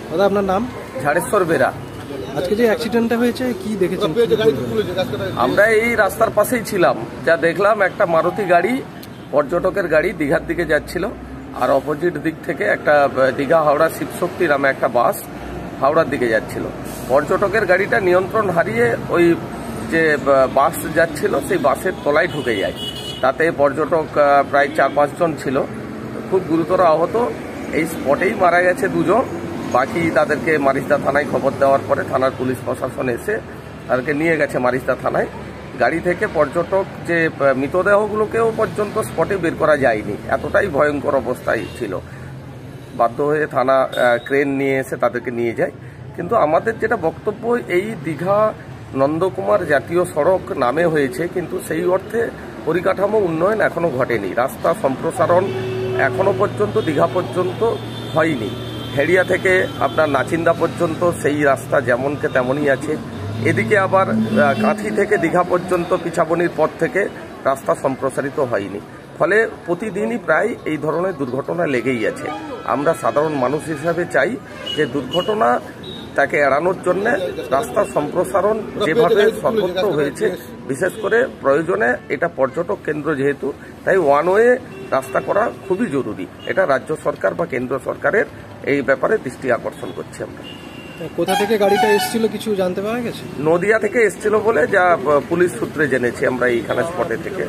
দাদা আপনার নাম? ঝাড়েশ্বর বেরা। আজকে যে অ্যাক্সিডেন্টটা হয়েছে কি দেখেছেন? আমরা এই রাস্তার পাশেই ছিলাম, যা দেখলাম একটা মারুতি গাড়ি, পর্যটকের গাড়ি দীঘার দিকে যাচ্ছিল, আর অপোজিট দিক থেকে একটা দীঘা হাওড়া শিবশক্তি নামে একটা বাস হাওড়ার দিকে যাচ্ছিল। পর্যটকের গাড়িটা নিয়ন্ত্রণ হারিয়ে ওই যে বাস যাচ্ছিল সেই বাসের তলায় ঢুকে যায়। তাতে পর্যটক প্রায় 4-5 জন ছিল, খুব গুরুতর আহত। এই স্পটেই মারা গেছে 2 জন। বাকি তাদেরকে মারিস্তা থানায় খবর দেওয়ার পরে থানার পুলিশ প্রশাসন এসে তাদেরকে নিয়ে গেছে মারিস্তা থানায়। গাড়ি থেকে পর্যটক যে মৃতদেহগুলোকেও পর্যন্ত স্পটে বের করা যায়নি, এতটাই ভয়ঙ্কর অবস্থায় ছিল। বাধ্য হয়ে থানা ক্রেন নিয়ে এসে তাদেরকে নিয়ে যায়। কিন্তু আমাদের যেটা বক্তব্য, এই দীঘা নন্দকুমার জাতীয় সড়ক নামে হয়েছে, কিন্তু সেই অর্থে পরিকাঠামো উন্নয়ন এখনো ঘটেনি। রাস্তা সম্প্রসারণ এখনো পর্যন্ত দীঘা পর্যন্ত হয়নি। হেড়িয়া থেকে আপনার নাচিন্দা পর্যন্ত সেই রাস্তা যেমনকে তেমনই আছে। এদিকে আবার কাঁথি থেকে দীঘা পর্যন্ত পিছাবনির পর থেকে রাস্তা সম্প্রসারিত হয়নি। ফলে প্রতিদিনই প্রায় এই ধরনের দুর্ঘটনা লেগেই আছে। আমরা সাধারণ মানুষ হিসাবে চাই যে দুর্ঘটনা তাকে এড়ানোর জন্য রাস্তা সম্প্রসারণ যেভাবে সর্বত্র হয়েছে, বিশেষ করে প্রয়োজনে এটা পর্যটক কেন্দ্র যেহেতু, তাই ওয়ান ওয়ে রাস্তা করা খুবই জরুরি। এটা রাজ্য সরকার বা কেন্দ্র সরকারের এই ব্যাপারে দৃষ্টি আকর্ষণ করছি আমরা। কোথা থেকে গাড়িটা এসেছিল কিছু জানতে পারা গেছে? নদিয়া থেকে এসেছিল বলে যা পুলিশ সূত্রে জেনেছি আমরা এইখানে স্পটে থেকে।